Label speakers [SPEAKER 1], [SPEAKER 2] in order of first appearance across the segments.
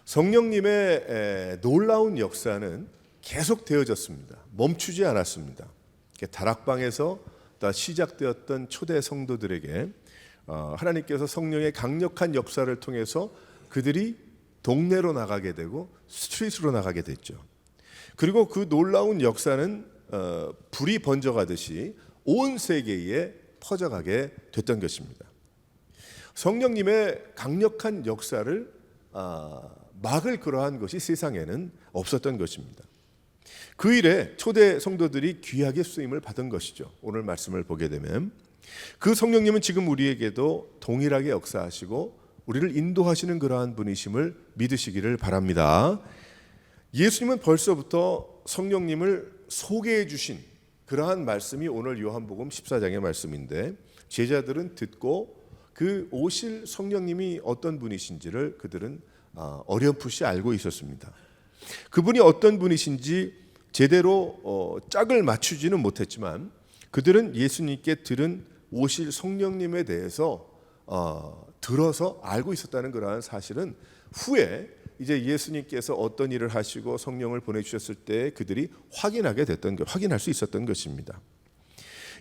[SPEAKER 1] 성령님의 놀라운 역사는 계속 되어졌습니다. 멈추지 않았습니다. 다락방에서 시작되었던 초대 성도들에게 하나님께서 성령의 강력한 역사를 통해서 그들이 동네로 나가게 되고 스트리트로 나가게 됐죠. 그리고 그 놀라운 역사는 불이 번져가듯이 온 세계에 퍼져가게 됐던 것입니다. 성령님의 강력한 역사를 막을 그러한 것이 세상에는 없었던 것입니다. 그 일에 초대 성도들이 귀하게 쓰임을 받은 것이죠. 오늘 말씀을 보게 되면 그 성령님은 지금 우리에게도 동일하게 역사하시고 우리를 인도하시는 그러한 분이심을 믿으시기를 바랍니다. 예수님은 벌써부터 성령님을 소개해 주신 그러한 말씀이 오늘 요한복음 14장의 말씀인데, 제자들은 듣고 그 오실 성령님이 어떤 분이신지를 그들은 어렴풋이 알고 있었습니다. 그분이 어떤 분이신지 제대로 짝을 맞추지는 못했지만 그들은 예수님께 들은 오실 성령님에 대해서 들어서 알고 있었다는 그러한 사실은 후에 이제 예수님께서 어떤 일을 하시고 성령을 보내주셨을 때 그들이 확인할 수 있었던 것입니다.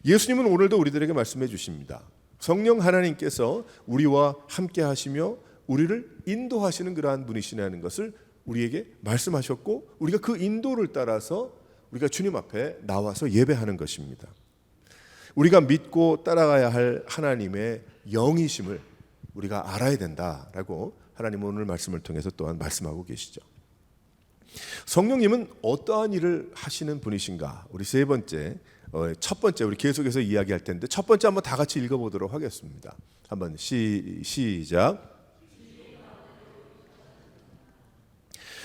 [SPEAKER 1] 예수님은 오늘도 우리들에게 말씀해 주십니다. 성령 하나님께서 우리와 함께 하시며 우리를 인도하시는 그러한 분이시라는 것을 우리에게 말씀하셨고, 우리가 그 인도를 따라서 우리가 주님 앞에 나와서 예배하는 것입니다. 우리가 믿고 따라가야 할 하나님의 영이심을 우리가 알아야 된다라고 하나님은 오늘 말씀을 통해서 또한 말씀하고 계시죠. 성령님은 어떠한 일을 하시는 분이신가? 우리 첫 번째 우리 계속해서 이야기할 텐데 첫 번째 한번 다 같이 읽어보도록 하겠습니다. 한번 시작.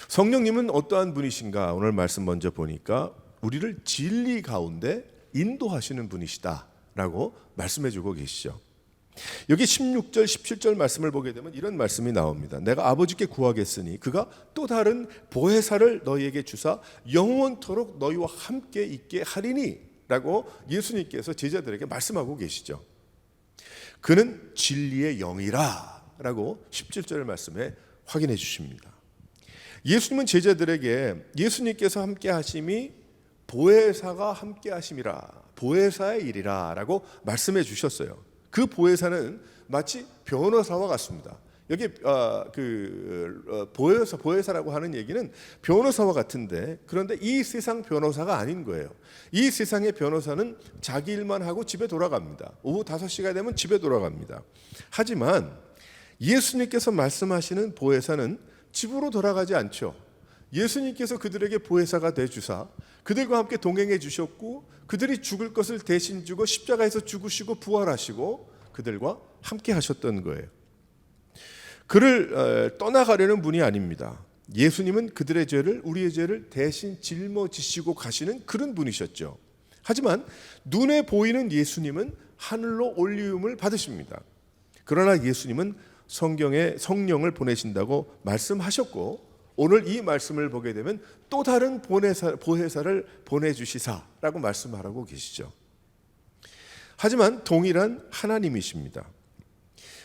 [SPEAKER 1] 성령님은 어떠한 분이신가? 오늘 말씀 먼저 보니까 우리를 진리 가운데 인도하시는 분이시다라고 말씀해주고 계시죠. 여기 16절 17절 말씀을 보게 되면 이런 말씀이 나옵니다. 내가 아버지께 구하겠으니 그가 또 다른 보혜사를 너희에게 주사 영원토록 너희와 함께 있게 하리니 라고 예수님께서 제자들에게 말씀하고 계시죠. 그는 진리의 영이라 라고 17절 말씀에 확인해 주십니다. 예수님은 제자들에게 예수님께서 함께 하심이 보혜사가 함께 하심이라, 보혜사의 일이라 라고 말씀해 주셨어요. 그 보혜사는 마치 변호사와 같습니다. 여기 보혜사라고 하는 얘기는 변호사와 같은데, 그런데 이 세상 변호사가 아닌 거예요. 이 세상의 변호사는 자기 일만 하고 집에 돌아갑니다. 오후 5시가 되면 집에 돌아갑니다. 하지만 예수님께서 말씀하시는 보혜사는 집으로 돌아가지 않죠. 예수님께서 그들에게 보혜사가 되주사 그들과 함께 동행해 주셨고, 그들이 죽을 것을 대신 주고 십자가에서 죽으시고 부활하시고 그들과 함께 하셨던 거예요. 그를 떠나가려는 분이 아닙니다. 예수님은 그들의 죄를, 우리의 죄를 대신 짊어지시고 가시는 그런 분이셨죠. 하지만 눈에 보이는 예수님은 하늘로 올리움을 받으십니다. 그러나 예수님은 성령을 보내신다고 말씀하셨고, 오늘 이 말씀을 보게 되면 또 다른 보혜사를 보내주시사라고 말씀하라고 계시죠. 하지만 동일한 하나님이십니다.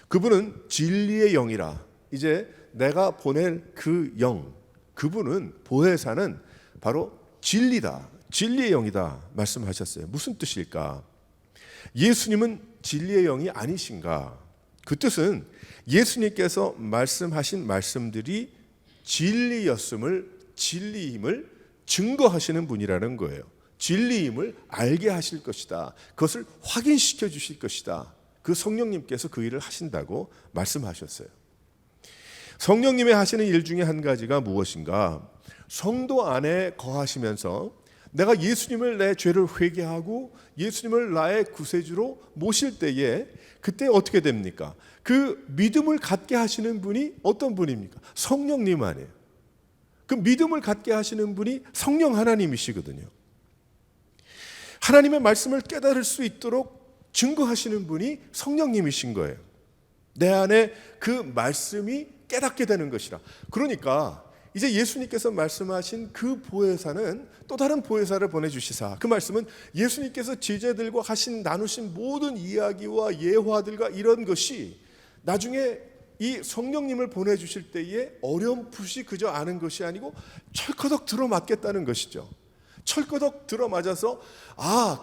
[SPEAKER 1] 그분은 진리의 영이라, 이제 내가 보낼 그 영, 그분은 보혜사는 바로 진리다, 진리의 영이다 말씀하셨어요. 무슨 뜻일까? 예수님은 진리의 영이 아니신가? 그 뜻은 예수님께서 말씀하신 말씀들이 진리임을 증거하시는 분이라는 거예요. 진리임을 알게 하실 것이다. 그것을 확인시켜 주실 것이다. 그 성령님께서 그 일을 하신다고 말씀하셨어요. 성령님의 하시는 일 중에 한 가지가 무엇인가? 성도 안에 거하시면서 내가 예수님을 내 죄를 회개하고 예수님을 나의 구세주로 모실 때에 그때 어떻게 됩니까? 그 믿음을 갖게 하시는 분이 어떤 분입니까? 성령님 아니에요. 그 믿음을 갖게 하시는 분이 성령 하나님이시거든요. 하나님의 말씀을 깨달을 수 있도록 증거하시는 분이 성령님이신 거예요. 내 안에 그 말씀이 깨닫게 되는 것이라. 그러니까 이제 예수님께서 말씀하신 그 보혜사는 또 다른 보혜사를 보내주시사, 그 말씀은 예수님께서 제자들과 나누신 모든 이야기와 예화들과 이런 것이 나중에 이 성령님을 보내주실 때에 어렴풋이 그저 아는 것이 아니고 철커덕 들어맞겠다는 것이죠. 철커덕 들어맞아서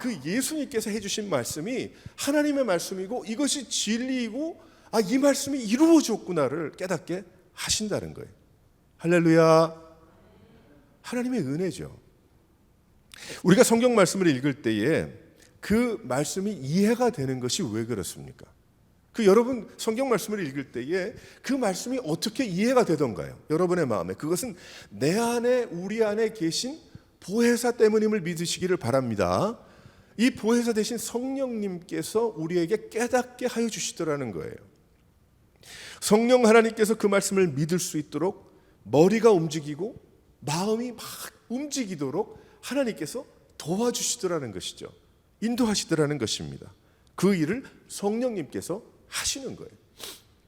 [SPEAKER 1] 그 예수님께서 해주신 말씀이 하나님의 말씀이고 이것이 진리이고 이 말씀이 이루어졌구나를 깨닫게 하신다는 거예요. 할렐루야. 하나님의 은혜죠. 우리가 성경 말씀을 읽을 때에 그 말씀이 이해가 되는 것이 왜 그렇습니까? 여러분 성경 말씀을 읽을 때에 그 말씀이 어떻게 이해가 되던가요? 여러분의 마음에 그것은 내 안에 우리 안에 계신 보혜사 때문임을 믿으시기를 바랍니다. 이 보혜사 되신 성령님께서 우리에게 깨닫게 하여 주시더라는 거예요. 성령 하나님께서 그 말씀을 믿을 수 있도록 머리가 움직이고 마음이 막 움직이도록 하나님께서 도와주시더라는 것이죠. 인도하시더라는 것입니다. 그 일을 성령님께서 하시는 거예요.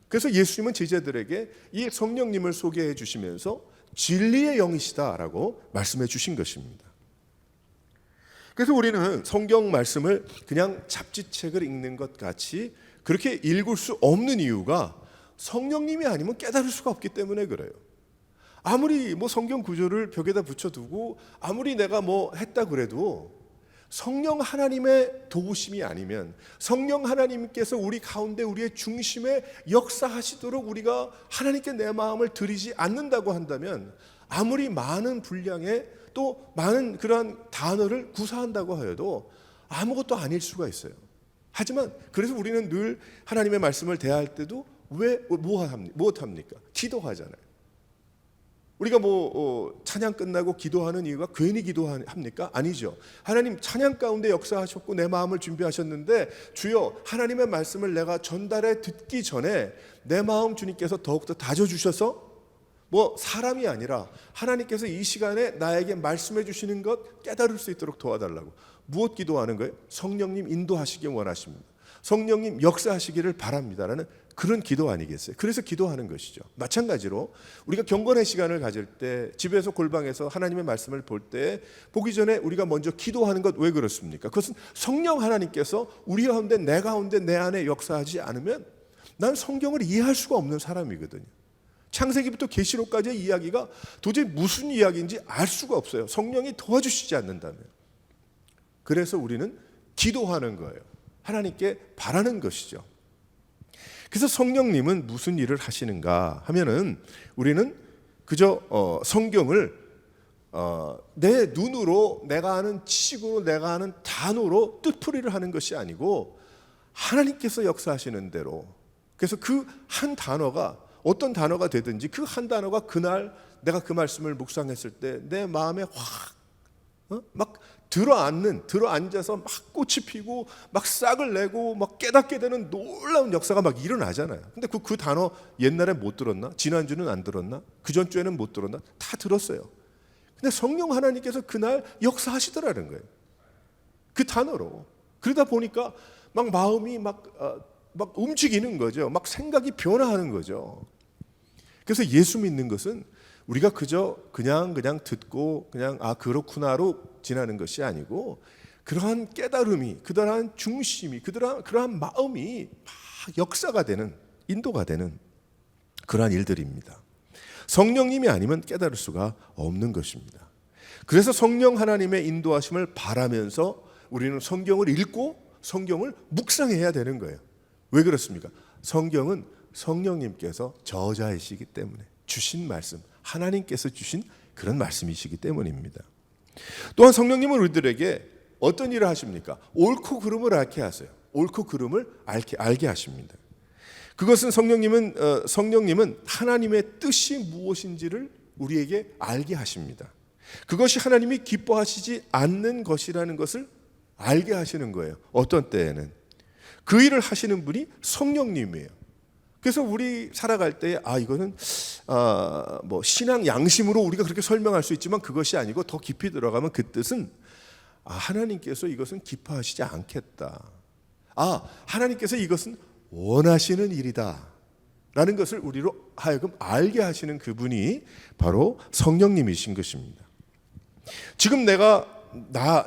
[SPEAKER 1] 그래서 예수님은 제자들에게 이 성령님을 소개해 주시면서 진리의 영이시다라고 말씀해 주신 것입니다. 그래서 우리는 성경 말씀을 그냥 잡지책을 읽는 것 같이 그렇게 읽을 수 없는 이유가 성령님이 아니면 깨달을 수가 없기 때문에 그래요. 아무리 성경 구절을 벽에다 붙여두고 아무리 내가 했다 그래도 성령 하나님의 도우심이 아니면 성령 하나님께서 우리 가운데 우리의 중심에 역사하시도록 우리가 하나님께 내 마음을 드리지 않는다고 한다면 아무리 많은 분량의 또 많은 그러한 단어를 구사한다고 하여도 아무것도 아닐 수가 있어요. 하지만 그래서 우리는 늘 하나님의 말씀을 대할 때도 무엇합니까? 기도하잖아요. 우리가 찬양 끝나고 기도하는 이유가 괜히 기도합니까? 아니죠. 하나님 찬양 가운데 역사하셨고 내 마음을 준비하셨는데 주여 하나님의 말씀을 내가 전달해 듣기 전에 내 마음 주님께서 더욱더 다져주셔서 사람이 아니라 하나님께서 이 시간에 나에게 말씀해 주시는 것 깨달을 수 있도록 도와달라고. 무엇 기도하는 거예요? 성령님 인도하시기 원하십니다. 성령님 역사하시기를 바랍니다라는 그런 기도 아니겠어요? 그래서 기도하는 것이죠. 마찬가지로 우리가 경건의 시간을 가질 때 집에서 골방에서 하나님의 말씀을 볼 때 보기 전에 우리가 먼저 기도하는 것 왜 그렇습니까? 그것은 성령 하나님께서 우리 가운데 내 안에 역사하지 않으면 난 성경을 이해할 수가 없는 사람이거든요. 창세기부터 계시록까지의 이야기가 도저히 무슨 이야기인지 알 수가 없어요. 성령이 도와주시지 않는다면. 그래서 우리는 기도하는 거예요. 하나님께 바라는 것이죠. 그래서 성령님은 무슨 일을 하시는가 하면은 우리는 그저 성경을 내 눈으로 내가 아는 지식으로 내가 아는 단어로 뜻풀이를 하는 것이 아니고 하나님께서 역사하시는 대로 그래서 그 한 단어가 어떤 단어가 되든지 그 한 단어가 그날 내가 그 말씀을 묵상했을 때 내 마음에 막 들어앉아서 막 꽃이 피고 막 싹을 내고 막 깨닫게 되는 놀라운 역사가 막 일어나잖아요. 근데 그 단어 옛날에 못 들었나? 지난주는 안 들었나? 그 전주에는 못 들었나? 다 들었어요. 근데 성령 하나님께서 그날 역사하시더라는 거예요. 그 단어로. 그러다 보니까 막 마음이 막 움직이는 거죠. 막 생각이 변화하는 거죠. 그래서 예수 믿는 것은 우리가 그저 그냥 듣고 그냥 그렇구나로 지나는 것이 아니고 그러한 깨달음이 그러한 중심이 그러한 마음이 막 역사가 되는 인도가 되는 그러한 일들입니다. 성령님이 아니면 깨달을 수가 없는 것입니다. 그래서 성령 하나님의 인도하심을 바라면서 우리는 성경을 읽고 성경을 묵상해야 되는 거예요. 왜 그렇습니까? 성경은 성령님께서 저자이시기 때문에 주신 말씀 하나님께서 주신 그런 말씀이시기 때문입니다. 또한 성령님은 우리들에게 어떤 일을 하십니까? 옳고 그름을 알게 하세요. 옳고 그름을 알게 하십니다. 그것은 성령님은 하나님의 뜻이 무엇인지를 우리에게 알게 하십니다. 그것이 하나님이 기뻐하시지 않는 것이라는 것을 알게 하시는 거예요. 어떤 때에는 그 일을 하시는 분이 성령님이에요. 그래서 우리 살아갈 때 이거는 신앙 양심으로 우리가 그렇게 설명할 수 있지만 그것이 아니고 더 깊이 들어가면 그 뜻은 하나님께서 이것은 기뻐하시지 않겠다. 하나님께서 이것은 원하시는 일이다 라는 것을 우리로 하여금 알게 하시는 그분이 바로 성령님이신 것입니다. 지금 내가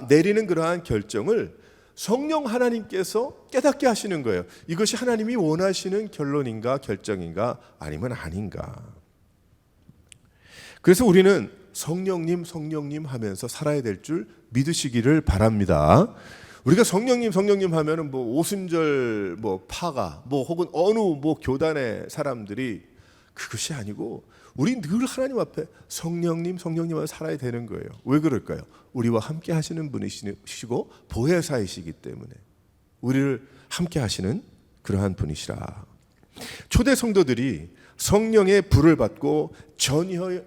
[SPEAKER 1] 내리는 그러한 결정을 성령 하나님께서 깨닫게 하시는 거예요. 이것이 하나님이 원하시는 결론인가 결정인가 아니면 아닌가. 그래서 우리는 성령님 성령님 하면서 살아야 될 줄 믿으시기를 바랍니다. 우리가 성령님 성령님 하면은 뭐 오순절 뭐 파가 뭐 혹은 어느 뭐 교단의 사람들이 그것이 아니고 우리 늘 하나님 앞에 성령님 성령님 하면서 살아야 되는 거예요. 왜 그럴까요? 우리와 함께 하시는 분이시고 보혜사이시기 때문에 우리를 함께 하시는 그러한 분이시라. 초대 성도들이 성령의 불을 받고 전혀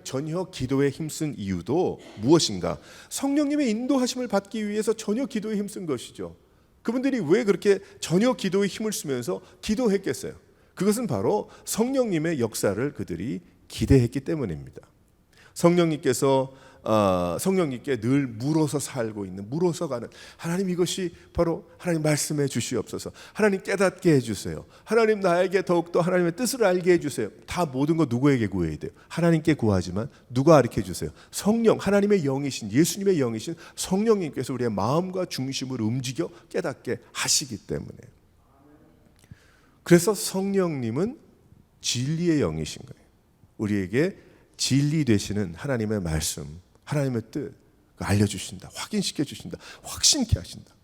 [SPEAKER 1] 기도에 힘쓴 이유도 무엇인가? 성령님의 인도하심을 받기 위해서 전혀 기도에 힘쓴 것이죠. 그분들이 왜 그렇게 전혀 기도에 힘을 쓰면서 기도했겠어요? 그것은 바로 성령님의 역사를 그들이 기대했기 때문입니다. 성령님께 늘 물어서 살고 있는, 물어서 가는 하나님, 이것이 바로 하나님 말씀해 주시옵소서. 하나님 깨닫게 해주세요. 하나님 나에게 더욱더 하나님의 뜻을 알게 해주세요. 다 모든 거 누구에게 구해야 돼요? 하나님께 구하지만 누가 가르쳐 주세요? 성령, 하나님의 영이신, 예수님의 영이신 성령님께서 우리의 마음과 중심을 움직여 깨닫게 하시기 때문에. 그래서 성령님은 진리의 영이신 거예요. 우리에게 진리 되시는 하나님의 말씀, 하나님의 뜻 알려주신다, 확인시켜 주신다, 확신케 하신다.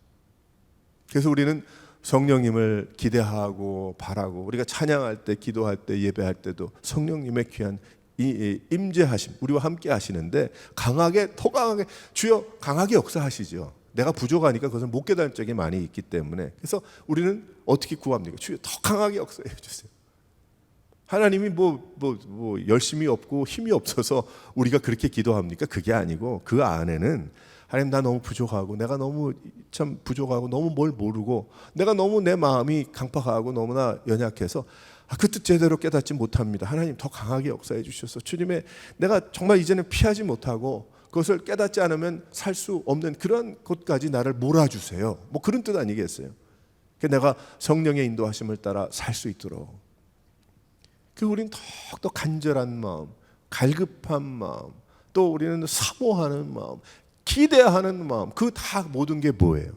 [SPEAKER 1] 그래서 우리는 성령님을 기대하고 바라고, 우리가 찬양할 때, 기도할 때, 예배할 때도 성령님의 귀한 임재하심, 우리와 함께 하시는데 강하게, 더 강하게, 주여 강하게 역사하시죠. 내가 부족하니까 그것은 못 깨달은 적이 많이 있기 때문에. 그래서 우리는 어떻게 구합니까? 주여 더 강하게 역사해 주세요. 하나님이 열심이 없고 힘이 없어서 우리가 그렇게 기도합니까? 그게 아니고 그 안에는 하나님, 나 너무 부족하고, 내가 너무 참 부족하고, 너무 뭘 모르고, 내가 너무 내 마음이 강팍하고 너무나 연약해서 그 뜻 제대로 깨닫지 못합니다. 하나님 더 강하게 역사해 주셔서 주님의, 내가 정말 이제는 피하지 못하고 그것을 깨닫지 않으면 살 수 없는 그런 곳까지 나를 몰아주세요. 뭐 그런 뜻 아니겠어요? 내가 성령의 인도하심을 따라 살 수 있도록. 그 우리는 더욱더 간절한 마음, 갈급한 마음, 또 우리는 사모하는 마음, 기대하는 마음, 그 다 모든 게 뭐예요?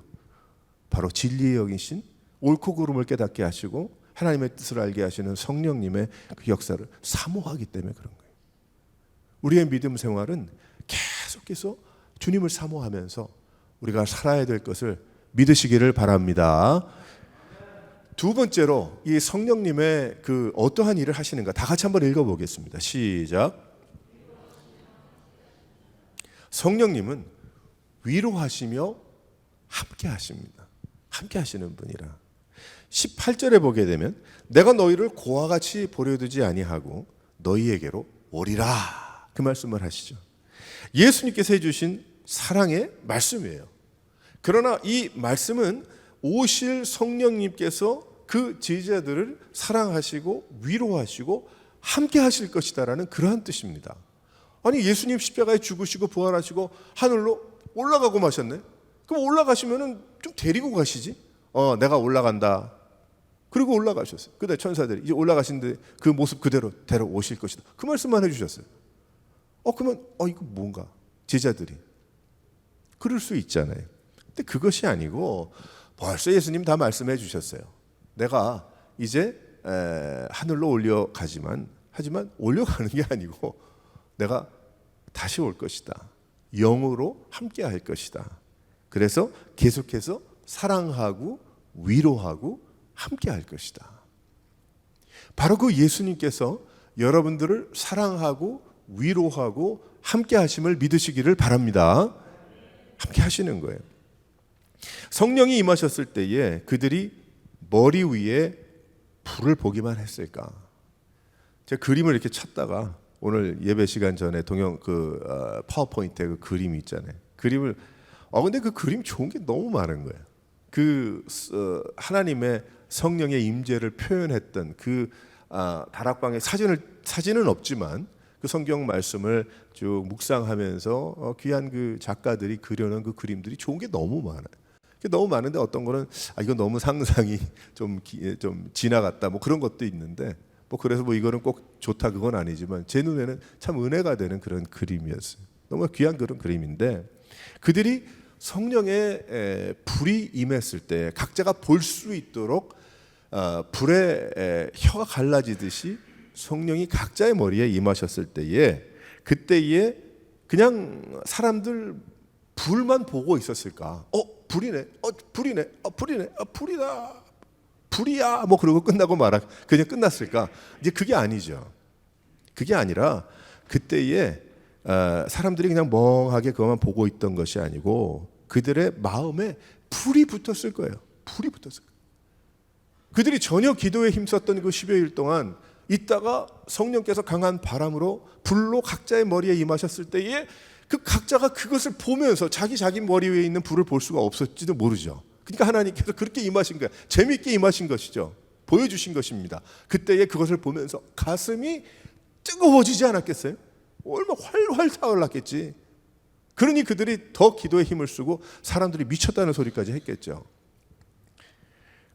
[SPEAKER 1] 바로 진리의 영이신, 옳고 그름을 깨닫게 하시고 하나님의 뜻을 알게 하시는 성령님의 그 역사를 사모하기 때문에 그런 거예요. 우리의 믿음 생활은 계속해서 주님을 사모하면서 우리가 살아야 될 것을 믿으시기를 바랍니다. 두 번째로 이 성령님의 그 어떠한 일을 하시는가 다 같이 한번 읽어보겠습니다. 시작. 성령님은 위로하시며 함께 하십니다. 함께 하시는 분이라. 18절에 보게 되면 내가 너희를 고와 같이 버려두지 아니하고 너희에게로 오리라, 그 말씀을 하시죠. 예수님께서 해주신 사랑의 말씀이에요. 그러나 이 말씀은 오실 성령님께서 그 제자들을 사랑하시고 위로하시고 함께 하실 것이다라는 그러한 뜻입니다. 아니, 예수님 십자가에 죽으시고 부활하시고 하늘로 올라가고 마셨네. 그럼 올라가시면은 좀 데리고 가시지. 내가 올라간다. 그리고 올라가셨어요. 그다음 천사들이 이제 올라가신데 그 모습 그대로 데려오실 것이다. 그 말씀만 해주셨어요. 그러면 이거 뭔가 제자들이 그럴 수 있잖아요. 근데 그것이 아니고 벌써 예수님 다 말씀해 주셨어요. 내가 이제 하늘로 올려가지만, 하지만 올려가는 게 아니고 내가 다시 올 것이다. 영으로 함께 할 것이다. 그래서 계속해서 사랑하고 위로하고 함께 할 것이다. 바로 그 예수님께서 여러분들을 사랑하고 위로하고 함께 하심을 믿으시기를 바랍니다. 함께 하시는 거예요. 성령이 임하셨을 때에 그들이 머리 위에 불을 보기만 했을까? 제가 그림을 이렇게 찾다가 오늘 예배 시간 전에 동영 파워포인트에 그 그림이 있잖아요. 그림을 근데 그 그림 좋은 게 너무 많은 거예요. 하나님의 성령의 임재를 표현했던 다락방에 사진은 없지만 그 성경 말씀을 쭉 묵상하면서 귀한 그 작가들이 그려놓은 그 그림들이 좋은 게 너무 많아요. 너무 많은데 어떤 거는 이거 너무 상상이 좀 지나갔다 뭐 그런 것도 있는데 그래서 이거는 꼭 좋다 그건 아니지만 제 눈에는 참 은혜가 되는 그런 그림이었어요. 너무 귀한 그런 그림인데 그들이 성령의 불이 임했을 때 각자가 볼 수 있도록 불에 혀가 갈라지듯이 성령이 각자의 머리에 임하셨을 때에 그때에 그냥 사람들 불만 보고 있었을까? 불이네. 불이네. 불이네. 불이다. 불이야. 뭐 그러고 끝나고 그냥 끝났을까? 이제 그게 아니죠. 그게 아니라 그때에 사람들이 그냥 멍하게 그것만 보고 있던 것이 아니고 그들의 마음에 불이 붙었을 거예요. 불이 붙었을 거예요. 그들이 전혀 기도에 힘썼던 그 10여일 동안 있다가 성령께서 강한 바람으로 불로 각자의 머리에 임하셨을 때에 그 각자가 그것을 보면서 자기 머리 위에 있는 불을 볼 수가 없었지도 모르죠. 그러니까 하나님께서 그렇게 임하신 거예요. 재미있게 임하신 것이죠. 보여주신 것입니다. 그때에 그것을 보면서 가슴이 뜨거워지지 않았겠어요? 얼마나 활활 타올랐겠지. 그러니 그들이 더 기도에 힘을 쓰고 사람들이 미쳤다는 소리까지 했겠죠.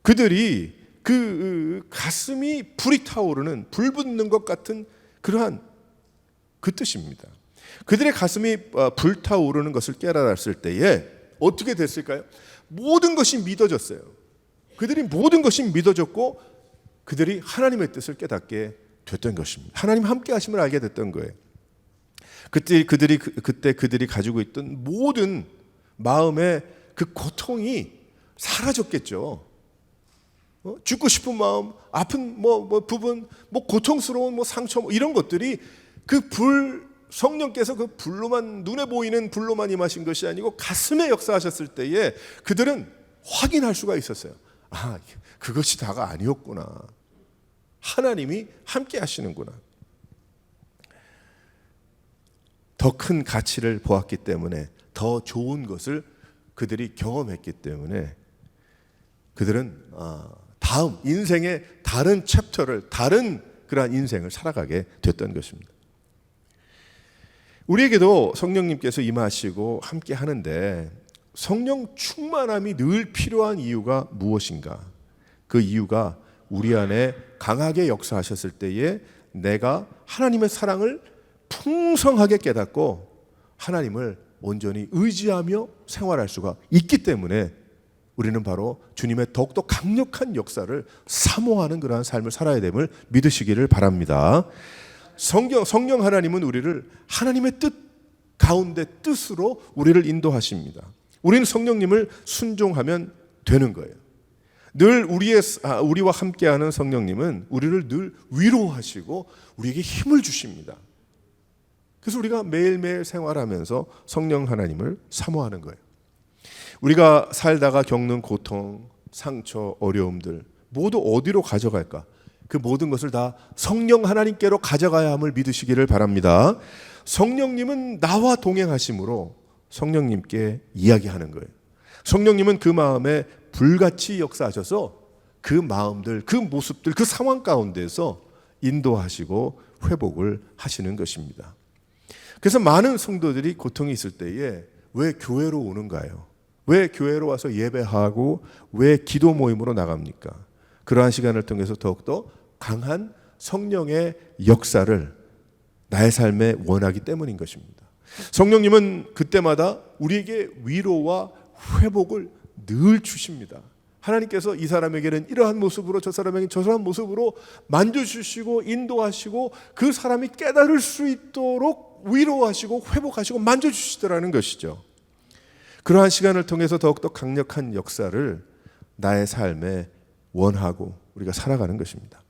[SPEAKER 1] 그들이 그 가슴이 불이 타오르는 불 붙는 것 같은 그러한 그 뜻입니다. 그들의 가슴이 불타오르는 것을 깨달았을 때에 어떻게 됐을까요? 모든 것이 믿어졌어요. 그들이 모든 것이 믿어졌고 그들이 하나님의 뜻을 깨닫게 됐던 것입니다. 하나님 함께 하심을 알게 됐던 거예요. 그때 그들이 가지고 있던 모든 마음의 그 고통이 사라졌겠죠. 죽고 싶은 마음, 아픈 부분, 고통스러운 상처 이런 것들이 그 성령께서 그 불로만 눈에 보이는 불로만 임하신 것이 아니고 가슴에 역사하셨을 때에 그들은 확인할 수가 있었어요. 그것이 다가 아니었구나. 하나님이 함께 하시는구나. 더 큰 가치를 보았기 때문에 더 좋은 것을 그들이 경험했기 때문에 그들은 다음 인생의 다른 챕터를 다른 그러한 인생을 살아가게 됐던 것입니다. 우리에게도 성령님께서 임하시고 함께 하는데 성령 충만함이 늘 필요한 이유가 무엇인가? 그 이유가 우리 안에 강하게 역사하셨을 때에 내가 하나님의 사랑을 풍성하게 깨닫고 하나님을 온전히 의지하며 생활할 수가 있기 때문에 우리는 바로 주님의 더욱더 강력한 역사를 사모하는 그러한 삶을 살아야 됨을 믿으시기를 바랍니다. 성령 하나님은 우리를 하나님의 뜻 가운데 뜻으로 우리를 인도하십니다. 우리는 성령님을 순종하면 되는 거예요. 늘 우리와 함께하는 성령님은 우리를 늘 위로하시고 우리에게 힘을 주십니다. 그래서 우리가 매일매일 생활하면서 성령 하나님을 사모하는 거예요. 우리가 살다가 겪는 고통, 상처, 어려움들 모두 어디로 가져갈까? 그 모든 것을 다 성령 하나님께로 가져가야 함을 믿으시기를 바랍니다. 성령님은 나와 동행하심으로 성령님께 이야기하는 거예요. 성령님은 그 마음에 불같이 역사하셔서 그 마음들, 그 모습들, 그 상황 가운데서 인도하시고 회복을 하시는 것입니다. 그래서 많은 성도들이 고통이 있을 때에 왜 교회로 오는가요? 왜 교회로 와서 예배하고 왜 기도 모임으로 나갑니까? 그러한 시간을 통해서 더욱더 강한 성령의 역사를 나의 삶에 원하기 때문인 것입니다. 성령님은 그때마다 우리에게 위로와 회복을 늘 주십니다. 하나님께서 이 사람에게는 이러한 모습으로 저 사람에게는 저러한 모습으로 만져주시고 인도하시고 그 사람이 깨달을 수 있도록 위로하시고 회복하시고 만져주시더라는 것이죠. 그러한 시간을 통해서 더욱더 강력한 역사를 나의 삶에 원하고 우리가 살아가는 것입니다.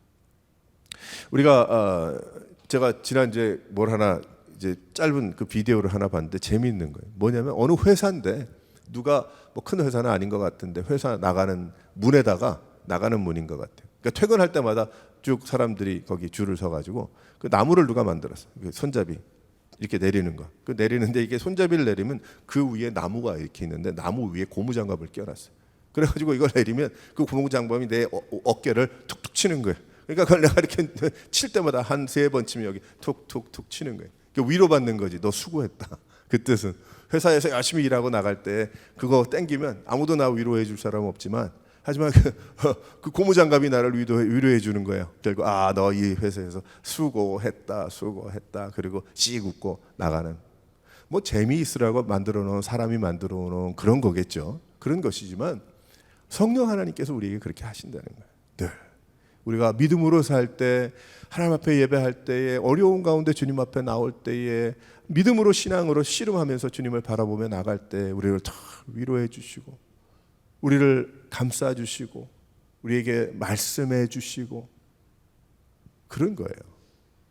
[SPEAKER 1] 우리가 제가 지난주에 이제 짧은 그 비디오를 하나 봤는데 재미있는 거예요. 뭐냐면 어느 회사인데 누가 큰 회사는 아닌 것 같은데 회사 나가는 문에다가 나가는 문인 것 같아요. 그러니까 퇴근할 때마다 쭉 사람들이 거기 줄을 서가지고 그 나무를 누가 만들었어. 손잡이 이렇게 내리는 거. 그 내리는데 이게 손잡이를 내리면 그 위에 나무가 이렇게 있는데 나무 위에 고무장갑을 껴놨어요. 그래가지고 이걸 내리면 그 고무장갑이 내 어깨를 툭툭 치는 거예요. 그러니까 그걸 내가 이렇게 칠 때마다 한 3번 치면 여기 툭툭툭 치는 거예요. 위로받는 거지. 너 수고했다. 그 뜻은 회사에서 열심히 일하고 나갈 때 그거 땡기면 아무도 나 위로해 줄 사람 없지만 하지만 그 고무장갑이 나를 위로해 주는 거예요. 결국 너 이 회사에서 수고했다 그리고 씩 웃고 나가는. 뭐 재미있으라고 만들어 놓은 사람이 만들어 놓은 그런 거겠죠. 그런 것이지만 성령 하나님께서 우리에게 그렇게 하신다는 거예요. 늘 우리가 믿음으로 살 때, 하나님 앞에 예배할 때에, 어려운 가운데 주님 앞에 나올 때에, 믿음으로 신앙으로 씨름하면서 주님을 바라보며 나갈 때 우리를 다 위로해 주시고, 우리를 감싸 주시고, 우리에게 말씀해 주시고, 그런 거예요.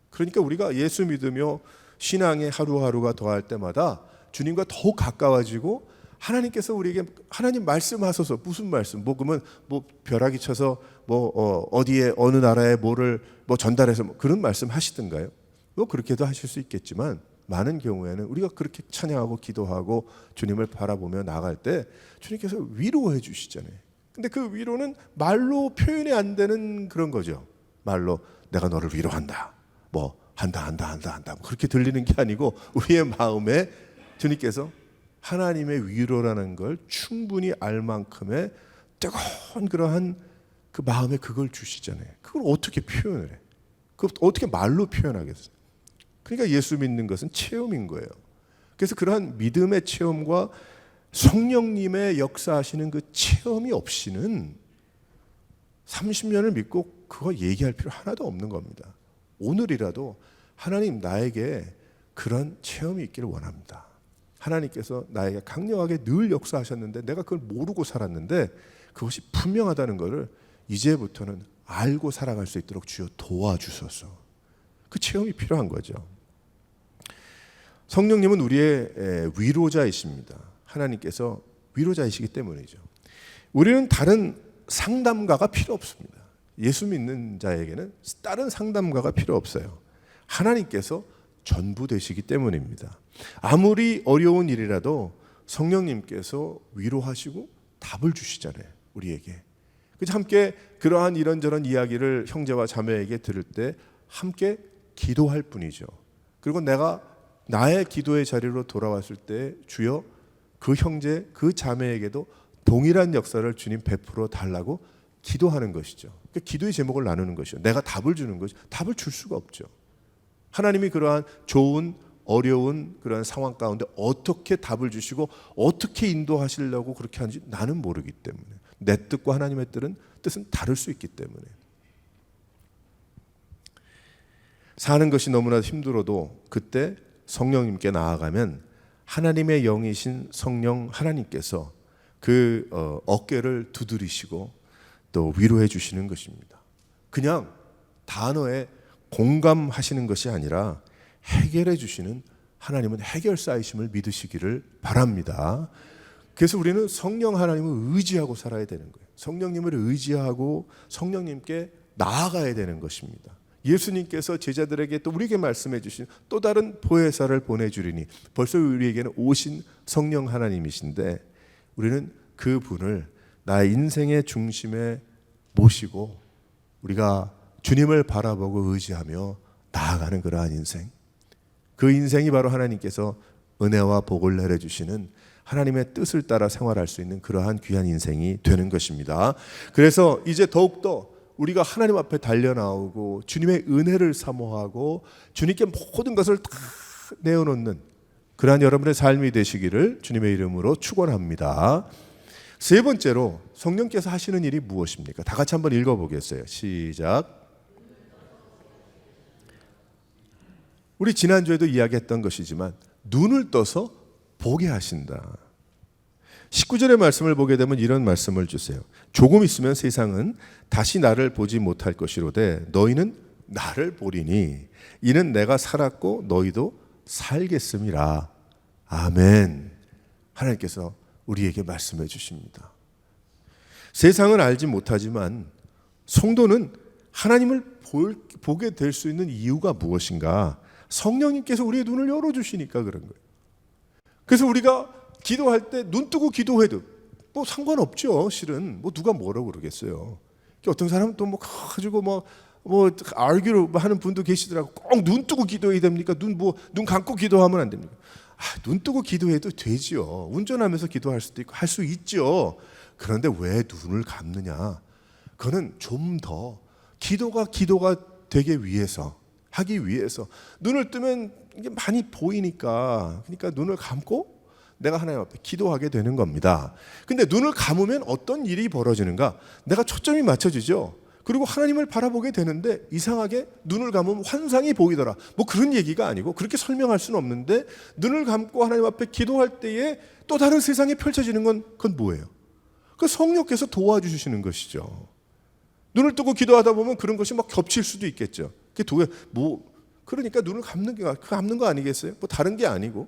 [SPEAKER 1] 그러니까 우리가 예수 믿으며 신앙의 하루하루가 더할 때마다 주님과 더욱 가까워지고, 하나님께서 우리에게 하나님 말씀하소서, 무슨 말씀? 뭐 그러면 뭐 벼락이 쳐서 뭐 어디에 어느 나라에 뭐를 뭐 전달해서 뭐 그런 말씀 하시던가요? 뭐 그렇게도 하실 수 있겠지만 많은 경우에는 우리가 그렇게 찬양하고 기도하고 주님을 바라보며 나갈 때 주님께서 위로해 주시잖아요. 근데 그 위로는 말로 표현이 안 되는 그런 거죠. 말로 내가 너를 위로한다, 뭐 한다 뭐 그렇게 들리는 게 아니고 우리의 마음에 주님께서 하나님의 위로라는 걸 충분히 알 만큼의 뜨거운 그러한 그 마음에 그걸 주시잖아요. 그걸 어떻게 표현을 해? 그걸 어떻게 말로 표현하겠어요? 그러니까 예수 믿는 것은 체험인 거예요. 그래서 그러한 믿음의 체험과 성령님의 역사하시는 그 체험이 없이는 30년을 믿고 그거 얘기할 필요 하나도 없는 겁니다. 오늘이라도 하나님 나에게 그런 체험이 있기를 원합니다. 하나님께서 나에게 강력하게 늘 역사하셨는데 내가 그걸 모르고 살았는데 그것이 분명하다는 것을 이제부터는 알고 살아갈 수 있도록 주여 도와주소서. 그 체험이 필요한 거죠. 성령님은 우리의 위로자이십니다. 하나님께서 위로자이시기 때문이죠. 우리는 다른 상담가가 필요 없습니다. 예수 믿는 자에게는 다른 상담가가 필요 없어요. 하나님께서 전부 되시기 때문입니다. 아무리 어려운 일이라도 성령님께서 위로하시고 답을 주시잖아요, 우리에게. 그래서 함께 그러한 이런저런 이야기를 형제와 자매에게 들을 때 함께 기도할 뿐이죠. 그리고 내가 나의 기도의 자리로 돌아왔을 때 주여 그 형제, 그 자매에게도 동일한 역사를 주님 베풀어 달라고 기도하는 것이죠. 그러니까 기도의 제목을 나누는 것이죠. 내가 답을 주는 것이죠. 답을 줄 수가 없죠. 하나님이 그러한 좋은 어려운 그런 상황 가운데 어떻게 답을 주시고 어떻게 인도하시려고 그렇게 하는지 나는 모르기 때문에, 내 뜻과 하나님의 뜻은 다를 수 있기 때문에 사는 것이 너무나 힘들어도 그때 성령님께 나아가면 하나님의 영이신 성령 하나님께서 그 어깨를 두드리시고 또 위로해 주시는 것입니다. 그냥 단어에 공감하시는 것이 아니라 해결해 주시는 하나님은 해결사이심을 믿으시기를 바랍니다. 그래서 우리는 성령 하나님을 의지하고 살아야 되는 거예요. 성령님을 의지하고 성령님께 나아가야 되는 것입니다. 예수님께서 제자들에게 또 우리에게 말씀해 주신 또 다른 보혜사를 보내주리니, 벌써 우리에게는 오신 성령 하나님이신데 우리는 그 분을 나의 인생의 중심에 모시고 우리가 주님을 바라보고 의지하며 나아가는 그러한 인생, 그 인생이 바로 하나님께서 은혜와 복을 내려주시는 하나님의 뜻을 따라 생활할 수 있는 그러한 귀한 인생이 되는 것입니다. 그래서 이제 더욱더 우리가 하나님 앞에 달려나오고 주님의 은혜를 사모하고 주님께 모든 것을 다 내어놓는 그러한 여러분의 삶이 되시기를 주님의 이름으로 축원합니다. 세 번째로 성령께서 하시는 일이 무엇입니까? 다 같이 한번 읽어보겠어요. 시작. 우리 지난주에도 이야기했던 것이지만 눈을 떠서 보게 하신다. 19절의 말씀을 보게 되면 이런 말씀을 주세요. 조금 있으면 세상은 다시 나를 보지 못할 것이로되 너희는 나를 보리니 이는 내가 살았고 너희도 살겠음이라. 아멘. 하나님께서 우리에게 말씀해 주십니다. 세상은 알지 못하지만 성도는 하나님을 보게 될 수 있는 이유가 무엇인가? 성령님께서 우리의 눈을 열어주시니까 그런 거예요. 그래서 우리가 기도할 때 눈 뜨고 기도해도 뭐 상관없죠. 실은 뭐 누가 뭐라고 그러겠어요. 어떤 사람은 또 뭐 가지고 뭐 알기로 하는 분도 계시더라고. 꼭 눈 뜨고 기도해야 됩니까? 눈 감고 기도하면 안 됩니까? 눈 뜨고 기도해도 되지요. 운전하면서 기도할 수도 있고 할 수 있죠. 그런데 왜 눈을 감느냐? 그거는 좀 더 기도가 되기 위해서 하기 위해서 눈을 뜨면 이게 많이 보이니까 그러니까 눈을 감고 내가 하나님 앞에 기도하게 되는 겁니다. 근데 눈을 감으면 어떤 일이 벌어지는가? 내가 초점이 맞춰지죠. 그리고 하나님을 바라보게 되는데 이상하게 눈을 감으면 환상이 보이더라. 뭐 그런 얘기가 아니고 그렇게 설명할 수는 없는데 눈을 감고 하나님 앞에 기도할 때에 또 다른 세상이 펼쳐지는 건 그건 뭐예요? 그 성령께서 도와주시는 것이죠. 눈을 뜨고 기도하다 보면 그런 것이 막 겹칠 수도 있겠죠. 그게 그러니까 눈을 감는 거 아니겠어요? 뭐 다른 게 아니고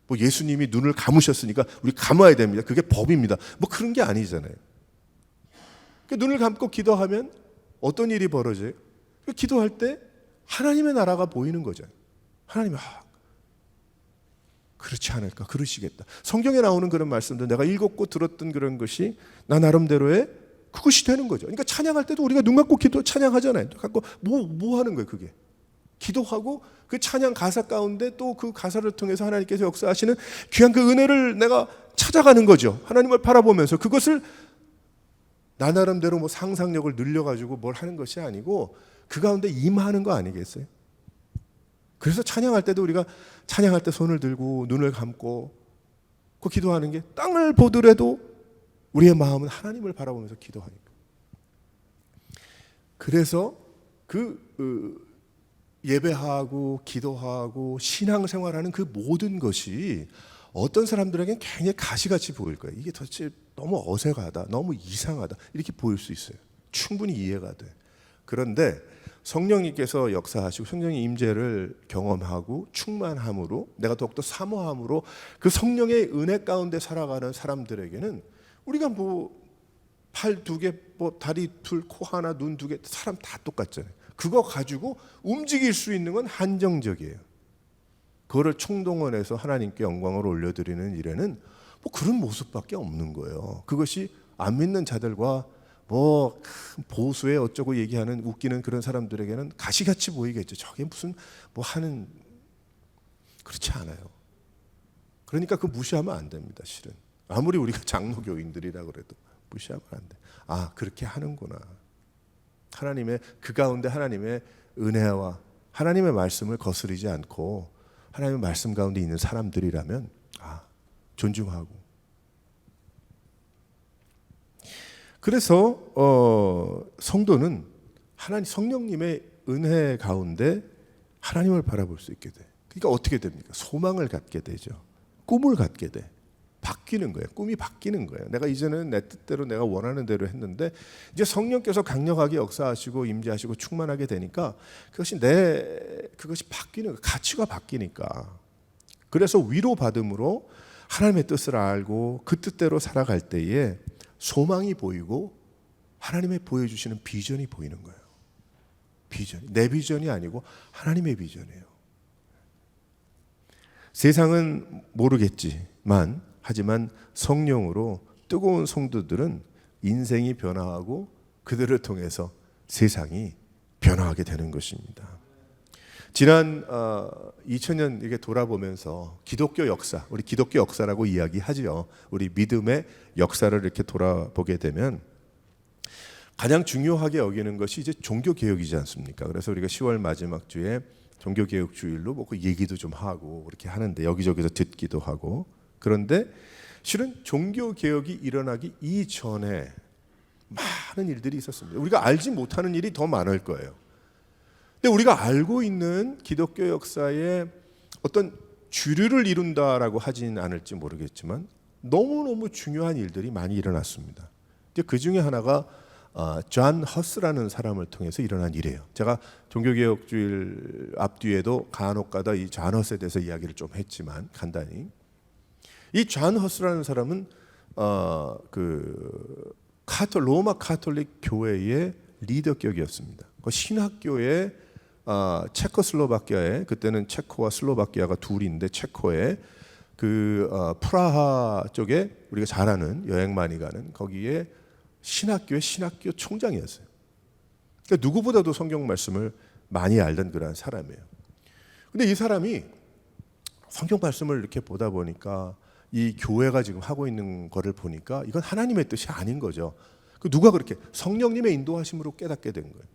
[SPEAKER 1] 뭐 예수님이 눈을 감으셨으니까 우리 감아야 됩니다. 그게 법입니다. 뭐 그런 게 아니잖아요. 눈을 감고 기도하면 어떤 일이 벌어져요? 기도할 때 하나님의 나라가 보이는 거죠. 하나님이 그렇지 않을까? 그러시겠다. 성경에 나오는 그런 말씀들 내가 읽었고 들었던 그런 것이 나 나름대로의 그것이 되는 거죠. 그러니까 찬양할 때도 우리가 눈 감고 찬양하잖아요. 갖고 뭐 하는 거예요, 그게? 기도하고 그 찬양 가사 가운데 또 그 가사를 통해서 하나님께서 역사하시는 귀한 그 은혜를 내가 찾아가는 거죠. 하나님을 바라보면서 그것을 나 나름대로 뭐 상상력을 늘려가지고 뭘 하는 것이 아니고 그 가운데 임하는 거 아니겠어요? 그래서 찬양할 때도 우리가 찬양할 때 손을 들고 눈을 감고 그 기도하는 게 땅을 보더라도 우리의 마음은 하나님을 바라보면서 기도하니까. 그래서 예배하고 기도하고 신앙생활하는 그 모든 것이 어떤 사람들에게는 굉장히 가시같이 보일 거예요. 이게 도대체 너무 어색하다, 너무 이상하다 이렇게 보일 수 있어요. 충분히 이해가 돼. 그런데 성령님께서 역사하시고 성령의 임재를 경험하고 충만함으로 내가 더욱더 사모함으로 그 성령의 은혜 가운데 살아가는 사람들에게는 우리가 뭐 팔 두 개, 뭐 다리 둘, 코 하나, 눈 두 개, 사람 다 똑같잖아요. 그거 가지고 움직일 수 있는 건 한정적이에요. 그거를 총동원해서 하나님께 영광을 올려드리는 일에는 뭐 그런 모습밖에 없는 거예요. 그것이 안 믿는 자들과 뭐 보수에 어쩌고 얘기하는 웃기는 그런 사람들에게는 가시같이 보이겠죠. 저게 무슨 뭐 하는 그렇지 않아요. 그러니까 그 무시하면 안 됩니다. 실은 아무리 우리가 장로교인들이라 그래도 무시하면 안 돼. 그렇게 하는구나. 하나님의 그 가운데 하나님의 은혜와 하나님의 말씀을 거스르지 않고 하나님의 말씀 가운데 있는 사람들이라면 존중하고. 그래서 성도는 성령님의 은혜 가운데 하나님을 바라볼 수 있게 돼. 그러니까 어떻게 됩니까? 소망을 갖게 되죠. 꿈을 갖게 돼. 바뀌는 거예요. 꿈이 바뀌는 거예요. 내가 이제는 내 뜻대로 내가 원하는 대로 했는데 이제 성령께서 강력하게 역사하시고 임재하시고 충만하게 되니까 그것이 바뀌는 거예요. 가치가 바뀌니까. 그래서 위로받음으로 하나님의 뜻을 알고 그 뜻대로 살아갈 때에 소망이 보이고 하나님의 보여주시는 비전이 보이는 거예요. 비전. 내 비전이 아니고 하나님의 비전이에요. 세상은 모르겠지만 하지만 성령으로 뜨거운 성도들은 인생이 변화하고 그들을 통해서 세상이 변화하게 되는 것입니다. 지난 2000년 이렇게 돌아보면서 기독교 역사, 우리 기독교 역사라고 이야기하죠. 우리 믿음의 역사를 이렇게 돌아보게 되면 가장 중요하게 여기는 것이 이제 종교 개혁이지 않습니까? 그래서 우리가 10월 마지막 주에 종교 개혁 주일로 뭐 그 얘기도 좀 하고 그렇게 하는데 여기저기서 듣기도 하고. 그런데 실은 종교 개혁이 일어나기 이전에 많은 일들이 있었습니다. 우리가 알지 못하는 일이 더 많을 거예요. 근데 우리가 알고 있는 기독교 역사의 어떤 주류를 이룬다라고 하진 않을지 모르겠지만 너무너무 중요한 일들이 많이 일어났습니다. 그 중에 하나가 존 허스라는 사람을 통해서 일어난 일이에요. 제가 종교개혁주일 앞뒤에도 간혹가다 이 존 허스에 대해서 이야기를 좀 했지만 간단히 이 존 허스라는 사람은 로마 카톨릭 교회의 리더격이었습니다. 그 신학교의 체코슬로바키아에 그때는 체코와 슬로바키아가 둘인데 체코의 프라하 쪽에 우리가 잘 아는 여행 많이 가는 거기에 신학교 총장이었어요. 그러니까 누구보다도 성경 말씀을 많이 알던 그런 사람이에요. 근데 이 사람이 성경 말씀을 이렇게 보다 보니까 이 교회가 지금 하고 있는 거를 보니까 이건 하나님의 뜻이 아닌 거죠. 누가 그렇게 성령님의 인도하심으로 깨닫게 된 거예요.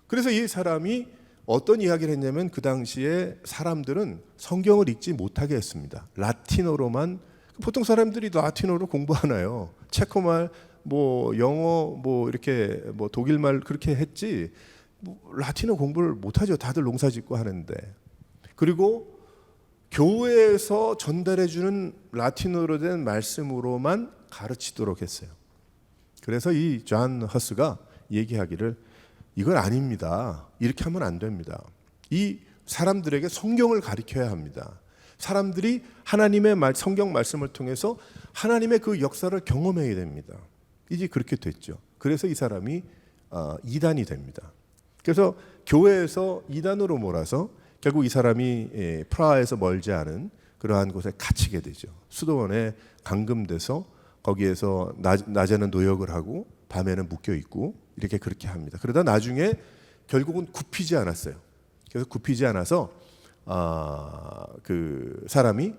[SPEAKER 1] 그래서 이 사람이 어떤 이야기를 했냐면 그 당시에 사람들은 성경을 읽지 못하게 했습니다. 라틴어로만. 보통 사람들이 라틴어로 공부하나요? 체코말, 뭐 영어, 뭐 이렇게 뭐 독일말 그렇게 했지 뭐 라틴어 공부를 못하죠. 다들 농사짓고 하는데. 그리고 교회에서 전달해주는 라틴어로 된 말씀으로만 가르치도록 했어요. 그래서 이 존 허스가 얘기하기를 이건 아닙니다. 이렇게 하면 안 됩니다. 이 사람들에게 성경을 가르쳐야 합니다. 사람들이 하나님의 성경 말씀을 통해서 하나님의 그 역사를 경험해야 됩니다. 이제 그렇게 됐죠. 그래서 이 사람이 이단이 됩니다. 그래서 교회에서 이단으로 몰아서 결국 이 사람이 프라하에서 멀지 않은 그러한 곳에 갇히게 되죠. 수도원에 감금돼서 거기에서 낮에는 노역을 하고 밤에는 묶여 있고 이렇게 그렇게 합니다. 그러다 나중에 결국은 굽히지 않았어요. 그래서 굽히지 않아서 그 사람이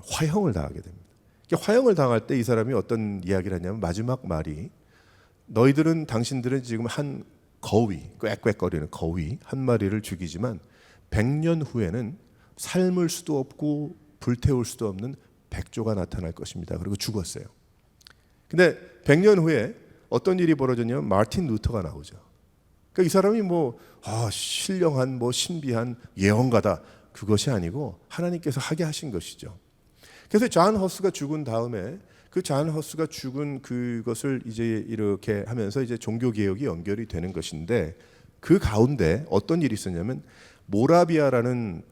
[SPEAKER 1] 화형을 당하게 됩니다. 화형을 당할 때 이 사람이 어떤 이야기를 하냐면 마지막 말이 너희들은 당신들은 지금 한 거위, 꽥꽥거리는 거위 한 마리를 죽이지만 100년 후에는 삶을 수도 없고 불태울 수도 없는 백조가 나타날 것입니다. 그리고 죽었어요. 근데 100년 후에 어떤 일이 벌어졌냐면 마틴 루터가 나오죠. 그러니까 이 사람이 뭐 신령한 뭐 신비한 예언가다 그것이 아니고 하나님께서 하게 하신 것이죠. 그래서 존 허스가 죽은 다음에 그 존 허스가 죽은 그것을 이제 이렇게 하면서 이제 종교 개혁이 연결이 되는 것인데 그 가운데 어떤 일이 있었냐면 모라비아라는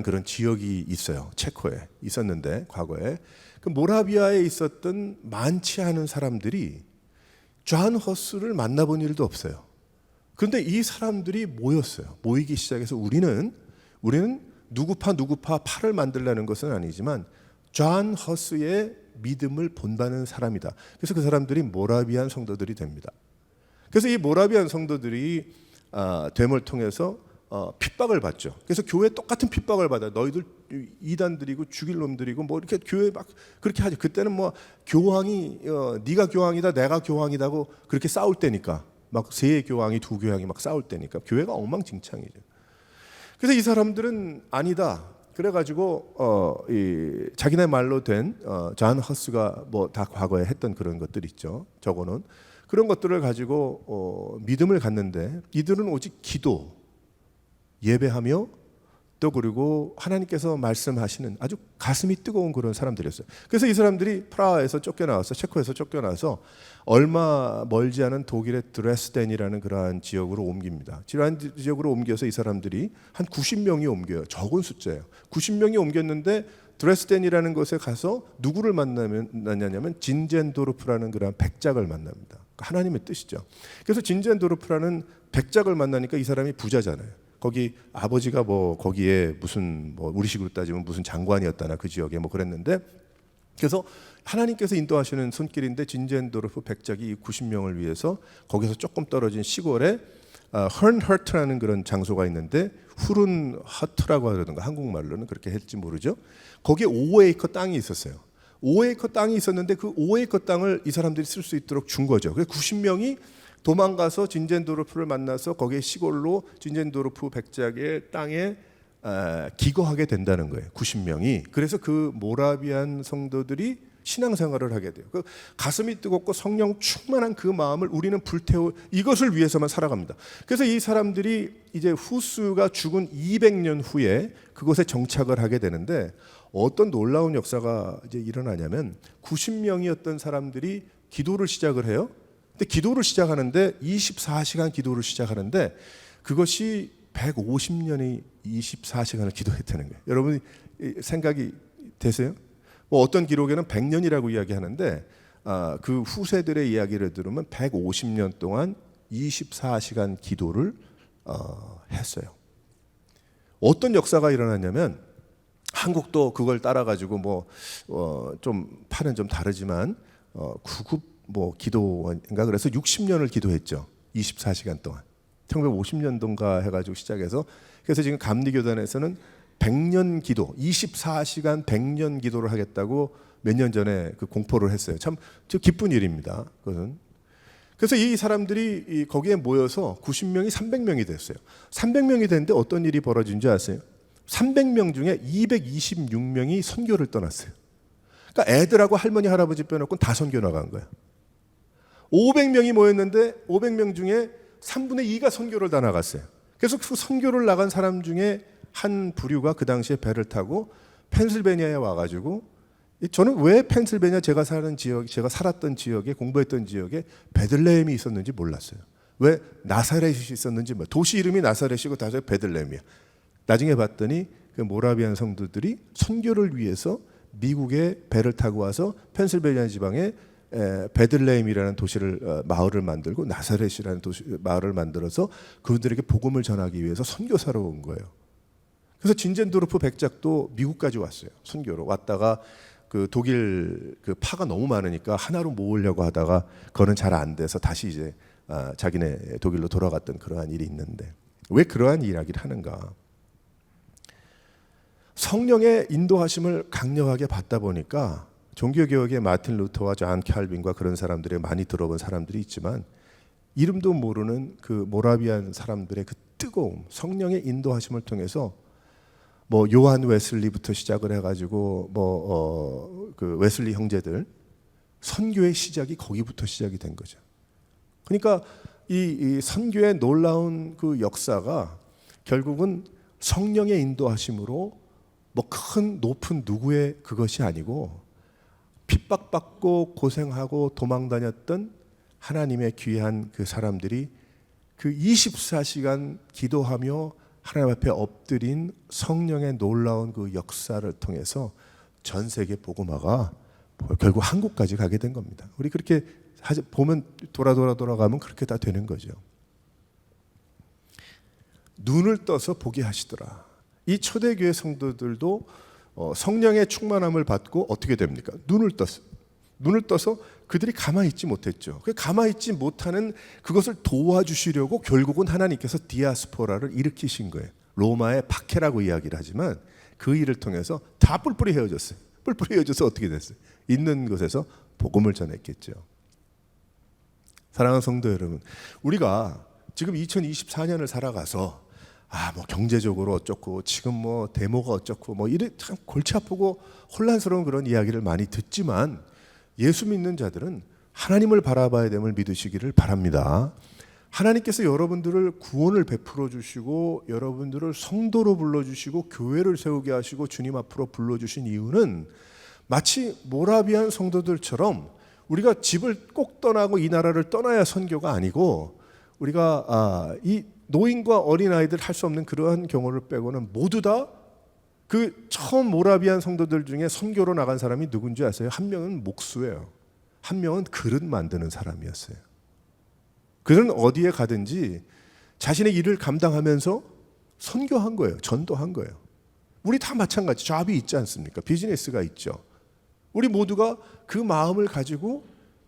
[SPEAKER 1] 그런 지역이 있어요. 체코에 있었는데 과거에 그 모라비아에 있었던 많지 않은 사람들이 존 허스를 만나본 일도 없어요. 그런데 이 사람들이 모였어요. 모이기 시작해서 우리는 누구파 파를 만들려는 것은 아니지만 존 허스의 믿음을 본받는 사람이다. 그래서 그 사람들이 모라비안 성도들이 됩니다. 그래서 이 모라비안 성도들이 됨을 통해서 핍박을 받죠. 그래서 교회 똑같은 핍박을 받아요. 너희들 이단들이고 죽일 놈들이고 뭐 이렇게 교회 막 그렇게 하죠. 그때는 뭐 교황이 네가 교황이다 내가 교황이다고 그렇게 싸울 때니까 막 세 교황이 두 교황이 막 싸울 때니까 교회가 엉망진창이죠. 그래서 이 사람들은 아니다. 그래가지고 자기네 말로 된 존 허스가 뭐 다 과거에 했던 그런 것들 있죠. 적어놓은 그런 것들을 가지고 믿음을 갖는데 이들은 오직 기도 예배하며 또 그리고 하나님께서 말씀하시는 아주 가슴이 뜨거운 그런 사람들이었어요. 그래서 이 사람들이 프라하에서 쫓겨나와서 체코에서 쫓겨나서 얼마 멀지 않은 독일의 드레스덴이라는 그러한 지역으로 옮깁니다. 이러한 지역으로 옮겨서 이 사람들이 한 90명이 옮겨요. 적은 숫자예요. 90명이 옮겼는데 드레스덴이라는 곳에 가서 누구를 만나냐면 진젠도르프라는 그러한 백작을 만납니다. 하나님의 뜻이죠. 그래서 진젠도르프라는 백작을 만나니까 이 사람이 부자잖아요. 거기 아버지가 뭐 거기에 무슨 뭐 우리식으로 따지면 무슨 장관이었다나 그 지역에 뭐 그랬는데 그래서 하나님께서 인도하시는 손길인데 진젠도르프 백작이 90명을 위해서 거기서 조금 떨어진 시골에 헐헌허트라는 그런 장소가 있는데 후른허트라고 하던가 한국말로는 그렇게 할지 모르죠. 거기에 5에이커 땅이 있었어요. 5에이커 땅이 있었는데 그 5에이커 땅을 이 사람들이 쓸 수 있도록 준 거죠. 그래서 90명이 도망가서 진젠도르프를 만나서 거기에 시골로 진젠도르프 백작의 땅에 기거하게 된다는 거예요. 90명이. 그래서 그 모라비안 성도들이 신앙생활을 하게 돼요. 그 가슴이 뜨겁고 성령 충만한 그 마음을 우리는 불태워 이것을 위해서만 살아갑니다. 그래서 이 사람들이 이제 후스가 죽은 200년 후에 그곳에 정착을 하게 되는데 어떤 놀라운 역사가 이제 일어나냐면 90명이었던 사람들이 기도를 시작을 해요. 근데 기도를 시작하는데 24시간 기도를 시작하는데 그것이 150년이 24시간을 기도했다는 거예요. 여러분 생각이 되세요? 뭐 어떤 기록에는 100년이라고 이야기하는데 그 후세들의 이야기를 들으면 150년 동안 24시간 기도를 했어요. 어떤 역사가 일어났냐면 한국도 그걸 따라 가지고 뭐 좀 판은 좀 다르지만 구급 뭐 기도인가 그래서 60년을 기도했죠. 24시간 동안. 1950년도인가 해가지고 시작해서 그래서 지금 감리교단에서는 100년 기도, 24시간 100년 기도를 하겠다고 몇 년 전에 그 공포를 했어요. 참 기쁜 일입니다. 그것은. 그래서 이 사람들이 거기에 모여서 90명이 300명이 됐어요. 300명이 됐는데 어떤 일이 벌어진 줄 아세요? 300명 중에 226명이 선교를 떠났어요. 그러니까 애들하고 할머니 할아버지 빼놓고 다 선교 나간 거야. 500명이 모였는데 500명 중에 3분의 2가 선교를 다 나갔어요. 그래서 그 선교를 나간 사람 중에 한 부류가 그 당시에 배를 타고 펜실베니아에 와가지고, 저는 왜 펜실베니아 제가 살았던 지역에, 공부했던 지역에 베들레헴이 있었는지 몰랐어요. 왜 나사렛이 있었는지, 도시 이름이 나사렛이고 다시 베들레헴이야. 나중에 봤더니 그 모라비안 성도들이 선교를 위해서 미국에 배를 타고 와서 펜실베니아 지방에 베들레헴이라는 도시를, 마을을 만들고 나사렛이라는 마을을 만들어서 그분들에게 복음을 전하기 위해서 선교사로 온 거예요. 그래서 진젠도르프 백작도 미국까지 왔어요. 선교로 왔다가 그 독일 그 파가 너무 많으니까 하나로 모으려고 하다가 그거는 잘 안 돼서 다시 이제 자기네 독일로 돌아갔던 그러한 일이 있는데, 왜 그러한 이야기를 하는가? 성령의 인도하심을 강력하게 받다 보니까 종교개혁의 마틴 루터와 존 칼빈과 그런 사람들이 많이 들어본 사람들이 있지만 이름도 모르는 그 모라비안 사람들의 그 뜨거움, 성령의 인도하심을 통해서 뭐 요한 웨슬리부터 시작을 해가지고 그 웨슬리 형제들 선교의 시작이 거기부터 시작이 된 거죠. 그러니까 이 선교의 놀라운 그 역사가 결국은 성령의 인도하심으로 뭐 큰 높은 누구의 그것이 아니고 핍박받고 고생하고 도망다녔던 하나님의 귀한 그 사람들이 그 24시간 기도하며 하나님 앞에 엎드린 성령의 놀라운 그 역사를 통해서 전 세계 복음화가 결국 한국까지 가게 된 겁니다. 우리 그렇게 보면 돌아가면 그렇게 다 되는 거죠. 눈을 떠서 보게 하시더라. 이 초대교회 성도들도 성령의 충만함을 받고 어떻게 됩니까? 눈을 떠서 그들이 가만히 있지 못했죠. 그 가만히 있지 못하는 그것을 도와주시려고 결국은 하나님께서 디아스포라를 일으키신 거예요. 로마의 박해라고 이야기를 하지만 그 일을 통해서 다 뿔뿔이 헤어졌어요. 뿔뿔이 헤어져서 어떻게 됐어요? 있는 곳에서 복음을 전했겠죠. 사랑하는 성도 여러분, 우리가 지금 2024년을 살아가서 뭐 경제적으로 어쩌고 지금 뭐 데모가 어쩌고 뭐 이래 참 골치 아프고 혼란스러운 그런 이야기를 많이 듣지만 예수 믿는 자들은 하나님을 바라봐야 됨을 믿으시기를 바랍니다. 하나님께서 여러분들을 구원을 베풀어 주시고 여러분들을 성도로 불러주시고 교회를 세우게 하시고 주님 앞으로 불러주신 이유는 마치 모라비안 성도들처럼 우리가 집을 꼭 떠나고 이 나라를 떠나야 선교가 아니고, 우리가 이 노인과 어린아이들 할 수 없는 그러한 경우를 빼고는 모두 다 그 처음 모라비안 성도들 중에 선교로 나간 사람이 누군지 아세요? 한 명은 목수예요. 한 명은 그릇 만드는 사람이었어요. 그들은 어디에 가든지 자신의 일을 감당하면서 선교한 거예요. 전도한 거예요. 우리 다 마찬가지. 잡이 있지 않습니까? 비즈니스가 있죠. 우리 모두가 그 마음을 가지고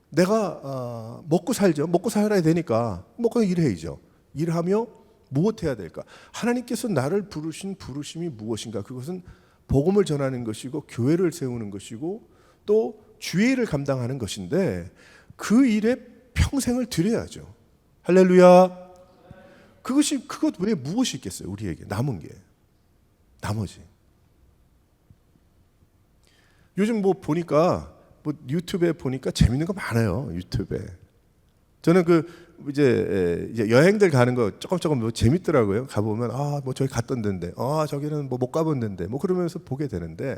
[SPEAKER 1] 내가 먹고 살죠. 먹고 살아야 되니까 먹고 일해야죠. 일하며 무엇 해야 될까? 하나님께서 나를 부르신 부르심이 무엇인가? 그것은 복음을 전하는 것이고 교회를 세우는 것이고 또 주의 일을 감당하는 것인데 그 일에 평생을 드려야죠. 할렐루야. 그것 외에 무엇이 있겠어요? 우리에게 남은 게. 나머지. 요즘 뭐 보니까 유튜브에 보니까 재밌는 거 많아요. 유튜브에. 저는 이제 여행들 가는 거 조금 뭐 재밌더라고요. 가보면 뭐 저기 갔던 데인데, 저기는 뭐 못 가본 데인데, 뭐 그러면서 보게 되는데,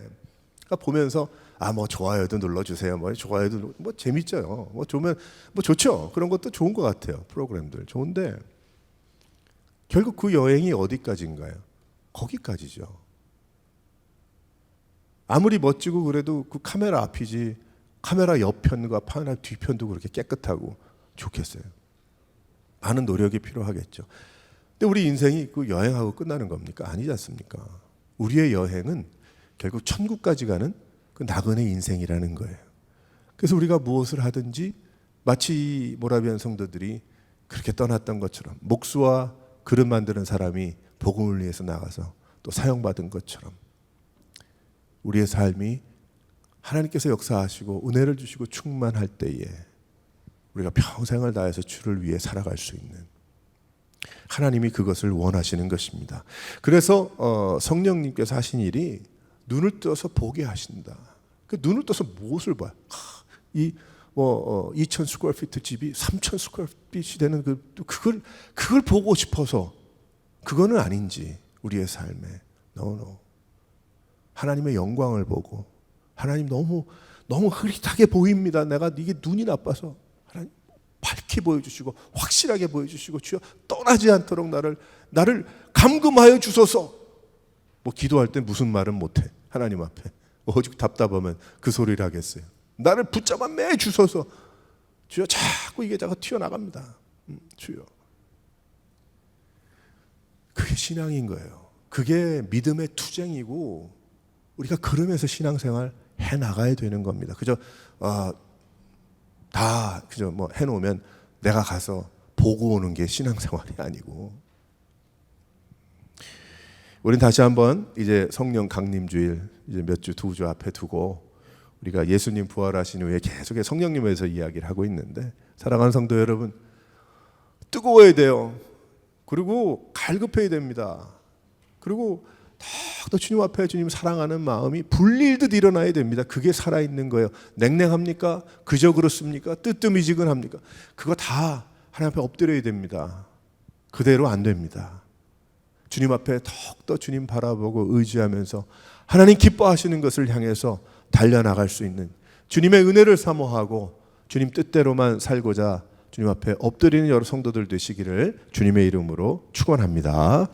[SPEAKER 1] 그러니까 보면서 뭐 좋아요도 눌러주세요. 뭐 좋아요도 뭐 재밌죠. 뭐 좋으면 뭐 좋죠. 그런 것도 좋은 것 같아요. 프로그램들 좋은데 결국 그 여행이 어디까지인가요? 거기까지죠. 아무리 멋지고 그래도 그 카메라 앞이지 카메라 옆편과 카메라 뒤편도 그렇게 깨끗하고 좋겠어요. 많은 노력이 필요하겠죠. 근데 우리 인생이 그 여행하고 끝나는 겁니까? 아니지 않습니까? 우리의 여행은 결국 천국까지 가는 그 나그네 인생이라는 거예요. 그래서 우리가 무엇을 하든지 마치 모라비안 성도들이 그렇게 떠났던 것처럼 목수와 그릇 만드는 사람이 복음을 위해서 나가서 또 사용받은 것처럼 우리의 삶이 하나님께서 역사하시고 은혜를 주시고 충만할 때에 우리가 평생을 다해서 주를 위해 살아갈 수 있는, 하나님이 그것을 원하시는 것입니다. 그래서 성령님께서 하신 일이 눈을 떠서 보게 하신다. 그 눈을 떠서 무엇을 봐요? 이 2,000 스퀘어 피트 집이 3,000 스퀘어 피트이 되는 그걸 보고 싶어서, 그거는 아닌지 우리의 삶에. No. 하나님의 영광을 보고, 하나님 너무 흐릿하게 보입니다. 내가 이게 눈이 나빠서. 하나님 밝게 보여주시고 확실하게 보여주시고, 주여 떠나지 않도록 나를 감금하여 주소서. 뭐 기도할 때 무슨 말은 못해. 하나님 앞에 오직 답답하면 그 소리를 하겠어요. 나를 붙잡아 매 주소서. 주여, 자꾸 이게 자꾸 튀어나갑니다. 주여. 그게 신앙인 거예요. 그게 믿음의 투쟁이고, 우리가 그러면서 신앙생활 해 나가야 되는 겁니다. 그저 뭐 해놓으면 내가 가서 보고 오는 게 신앙생활이 아니고, 우린 다시 한번 이제 성령 강림주일 이제 몇 주, 2주 앞에 두고 우리가 예수님 부활하신 후에 계속해서 성령님에 대해서 이야기를 하고 있는데, 사랑하는 성도 여러분, 뜨거워야 돼요. 그리고 갈급해야 됩니다. 그리고 더 주님 앞에 주님 사랑하는 마음이 불릴듯 일어나야 됩니다. 그게 살아있는 거예요. 냉랭합니까? 그저 그렇습니까? 뜨뜻미지근합니까? 그거 다 하나님 앞에 엎드려야 됩니다. 그대로 안 됩니다. 주님 앞에 더욱더 주님 바라보고 의지하면서 하나님 기뻐하시는 것을 향해서 달려나갈 수 있는, 주님의 은혜를 사모하고 주님 뜻대로만 살고자 주님 앞에 엎드리는 여러 성도들 되시기를 주님의 이름으로 축원합니다.